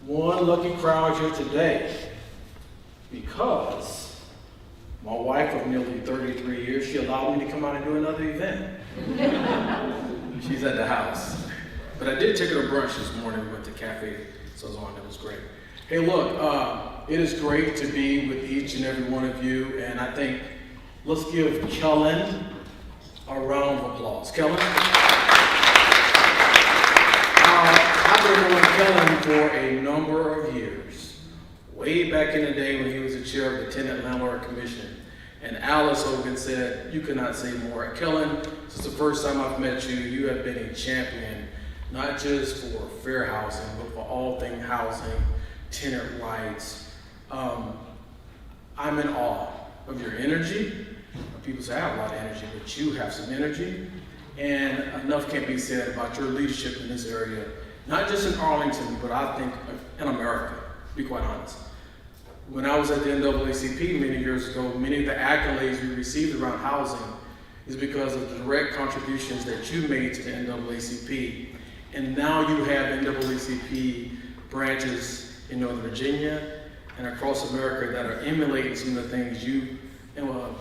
one lucky crowd here today because my wife of nearly 33 years, she allowed me to come out and do another event. She's at the house. But I did take her to brunch this morning. We went to Cafe Saison. It was great. Hey, look, it is great to be with each and every one of you. And I think let's give Kellen a round of applause. Kellen? I've been knowing Kellen for a number of years. Way back in the day when he was the chair of the Tenant Landlord Commission. And Alice Hogan said, you cannot say more. Kellen, since the first time I've met you, you have been a champion, not just for fair housing, but for all things housing, tenant rights. I'm in awe of your energy. People say I have a lot of energy, but you have some energy. And enough can't be said about your leadership in this area, not just in Arlington, but I think in America, to be quite honest. When I was at the NAACP many years ago, many of the accolades we received around housing is because of the direct contributions that you made to the NAACP. And now you have NAACP branches in Northern Virginia and across America that are emulating some of the things you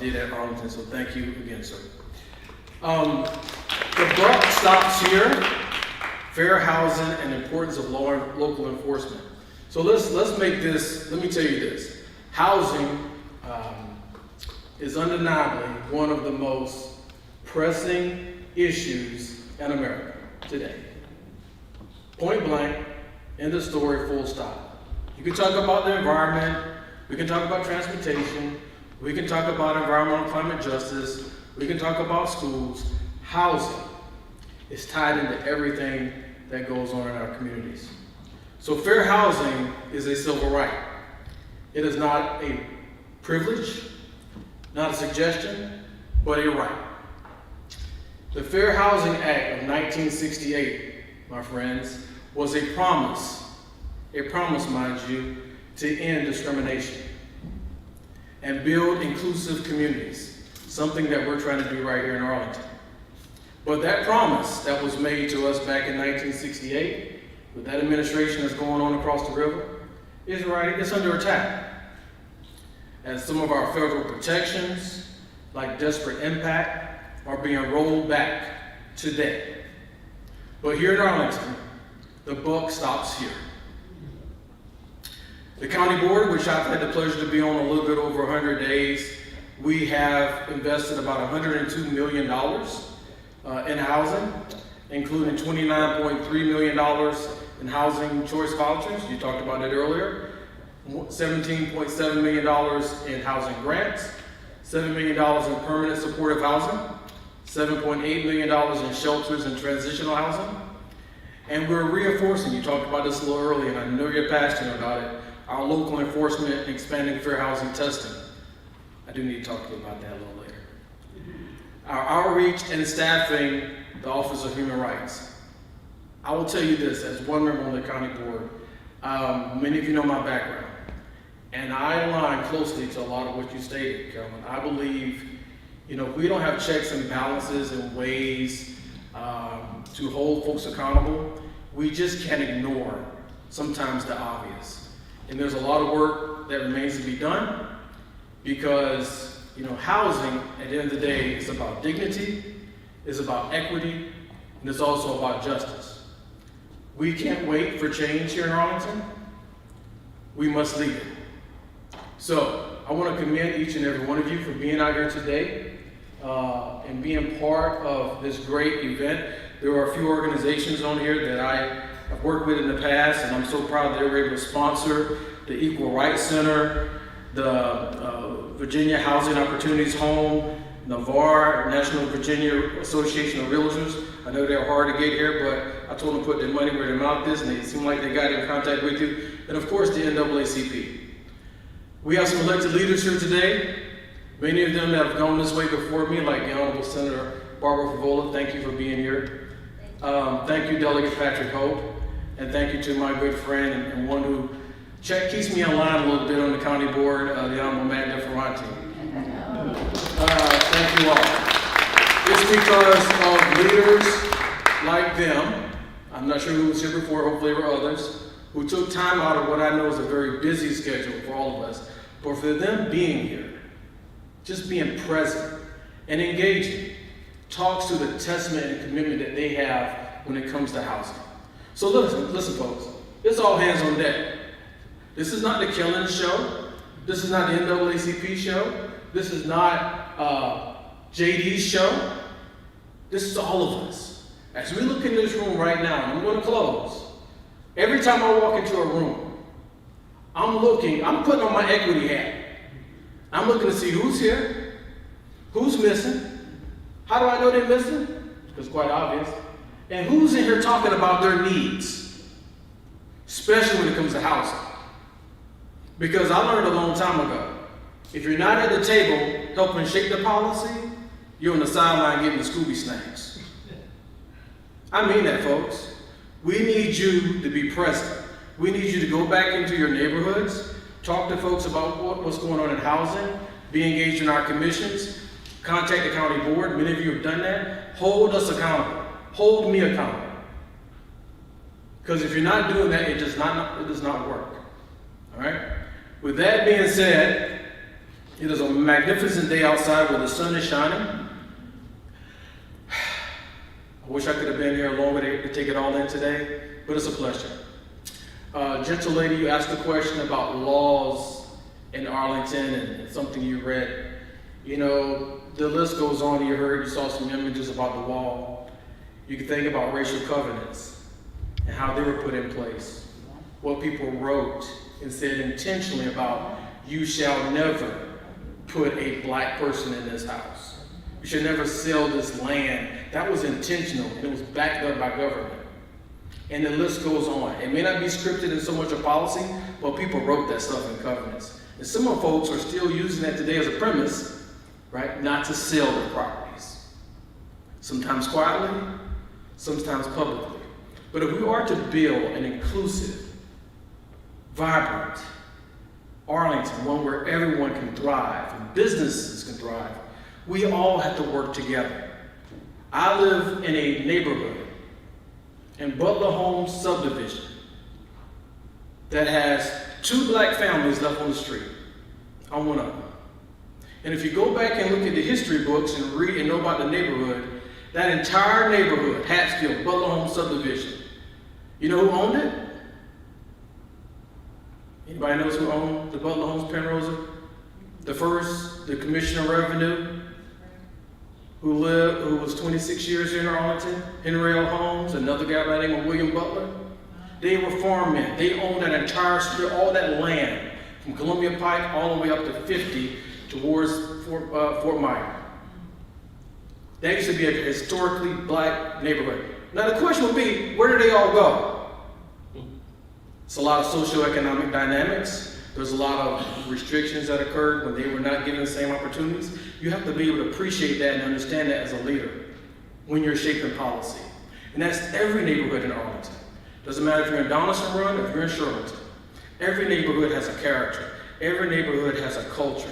did at Arlington. So thank you again, sir. The buck stops here. Fair housing and importance of local enforcement. So let's make this, let me tell you this. Housing is undeniably one of the most pressing issues in America today. Point blank, end of story, full stop. You can talk about the environment, we can talk about transportation, we can talk about environmental climate justice, we can talk about schools. Housing is tied into everything that goes on in our communities. So fair housing is a civil right. It is not a privilege, not a suggestion, but a right. The Fair Housing Act of 1968, my friends, was a promise, mind you, to end discrimination and build inclusive communities, something that we're trying to do right here in Arlington. But that promise that was made to us back in 1968, with that administration that's going on across the river, it's under attack. As some of our federal protections, like disparate impact, are being rolled back today. But here in Arlington, the buck stops here. The county board, which I've had the pleasure to be on a little bit over 100 days, we have invested about $102 million in housing, including $29.3 million in housing choice vouchers. You talked about it earlier. $17.7 million in housing grants, $7 million in permanent supportive housing, $7.8 million in shelters and transitional housing. And we're reinforcing, you talked about this a little earlier, and I know you're passionate about it, our local enforcement and expanding fair housing testing. I do need to talk to you about that a little later. Our outreach and staffing the Office of Human Rights. I will tell you this, as one member on the county board, many of you know my background, and I align closely to a lot of what you stated, Carolyn. I believe, if we don't have checks and balances and ways to hold folks accountable, we just can't ignore sometimes the obvious. And there's a lot of work that remains to be done because, housing at the end of the day is about dignity, it's about equity, and it's also about justice. We can't wait for change here in Arlington. We must lead it. So I want to commend each and every one of you for being out here today and being part of this great event. There are a few organizations on here that I have worked with in the past, and I'm so proud that they were able to sponsor the Equal Rights Center, the Virginia Housing Opportunities Home, NVAR, National Virginia Association of Realtors. I know they're hard to get here, but I told them to put their money where their mouth is, and they seem like they got in contact with you. And of course, the NAACP. We have some elected leaders here today. Many of them have gone this way before me, like the Honorable Senator Barbara Favola. Thank you for being here. Thank you, Delegate Patrick Hope, and thank you to my good friend and one who keeps me in line a little bit on the county board, the Honorable Matt DeFerranti. Thank you all. It's because of leaders like them, I'm not sure who was here before, hopefully there were others, who took time out of what I know is a very busy schedule for all of us, but for them being here, just being present and engaging, talks to the testament and commitment that they have when it comes to housing. So listen folks, it's all hands on deck. This is not the Killing show. This is not the NAACP show. This is not JD's show. This is all of us. As we look in this room right now, and I'm going to close, every time I walk into a room, I'm putting on my equity hat. I'm looking to see who's here, who's missing. How do I know they're missing? Because it's quite obvious. And who's in here talking about their needs, especially when it comes to housing. Because I learned a long time ago, if you're not at the table helping shape the policy, you're on the sideline getting the Scooby snacks. I mean that, folks. We need you to be present. We need you to go back into your neighborhoods, talk to folks about what's going on in housing, be engaged in our commissions, contact the county board. Many of you have done that. Hold us accountable. Hold me accountable. Because if you're not doing that, it does not work. All right? With that being said, it is a magnificent day outside where the sun is shining. I wish I could have been here longer to take it all in today, but it's a pleasure. Gentle lady, you asked a question about laws in Arlington and something you read. You know, the list goes on. You saw some images about the wall. You can think about racial covenants and how they were put in place. What people wrote and said intentionally about, you shall never put a black person in this house. You should never sell this land. That was intentional, and it was backed up by government. And the list goes on. It may not be scripted in so much of policy, but people wrote that stuff in covenants. And some of folks are still using that today as a premise, right, not to sell their properties. Sometimes quietly, sometimes publicly. But if we are to build an inclusive, vibrant Arlington, one where everyone can thrive and businesses can thrive, we all have to work together. I live in a neighborhood in Butler Homes subdivision that has 2 black families left on the street. I'm one of them. And if you go back and look at the history books and read and know about the neighborhood, that entire neighborhood, Hatfield, Butler Homes subdivision, you know who owned it? Anybody knows who owned the Butler Homes, Penrose? The Commissioner of Revenue, who was 26 years here in Arlington, Henry L. Holmes, another guy by the name of William Butler. They were farmmen. They owned that entire strip, all that land, from Columbia Pike all the way up to 50 towards Fort Myer. That used to be a historically black neighborhood. Now the question would be, where did they all go? It's a lot of socioeconomic dynamics. There's a lot of restrictions that occurred when they were not given the same opportunities. You have to be able to appreciate that and understand that as a leader when you're shaping policy. And that's every neighborhood in Arlington. Doesn't matter if you're in Donaldson Run or if you're in Shirlington. Every neighborhood has a character. Every neighborhood has a culture.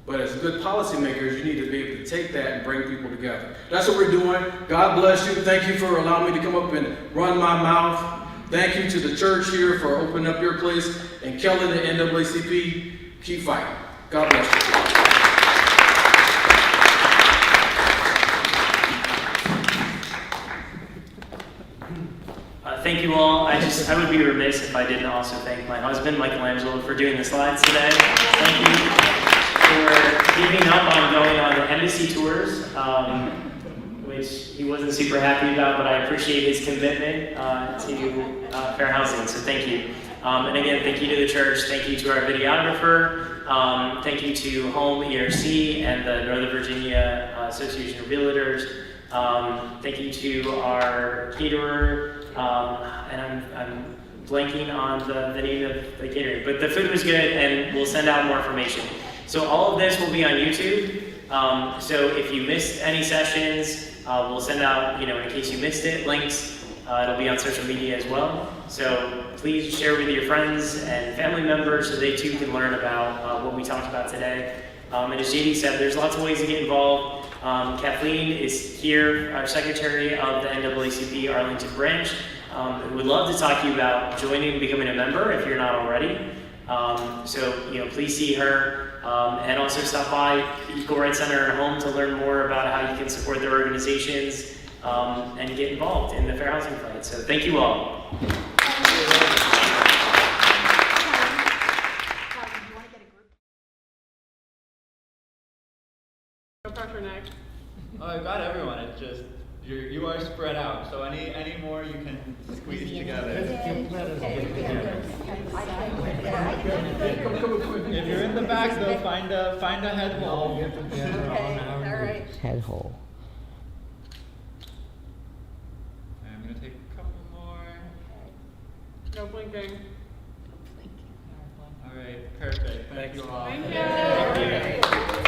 But as good policymakers, you need to be able to take that and bring people together. That's what we're doing. God bless you. Thank you for allowing me to come up and run my mouth. Thank you to the church here for opening up your place. And Kelly, the NAACP, keep fighting. God bless you. Thank you all. I would be remiss if I didn't also thank my husband, Michelangelo, for doing the slides today. Thank you for giving up on going on the embassy tours, which he wasn't super happy about, but I appreciate his commitment to fair housing, so thank you. And again, thank you to the church, thank you to our videographer, thank you to Home ERC and the Northern Virginia Association of Realtors, thank you to our caterer, and I'm blanking on the name of the catering, but the food was good and we'll send out more information. So all of this will be on YouTube, so if you missed any sessions, we'll send out, in case you missed it, links. It'll be on social media as well. So please share with your friends and family members so they too can learn about what we talked about today. And as JD said, there's lots of ways to get involved. Kathleen is here, our secretary of the NAACP Arlington branch. Would love to talk to you about joining and becoming a member if you're not already. So please see her, and also stop by Equal Rights Center at home to learn more about how you can support their organizations and get involved in the fair housing fight. So thank you all. No pressure, Nick. Oh, I've got everyone. It's just you are spread out. So any more you can squeeze together. If you're in the back, though, find a head hole. Okay, all right. Head hole. I'm gonna take a couple more. No blinking. All right, perfect. Thank you all. Thank you. Thank you.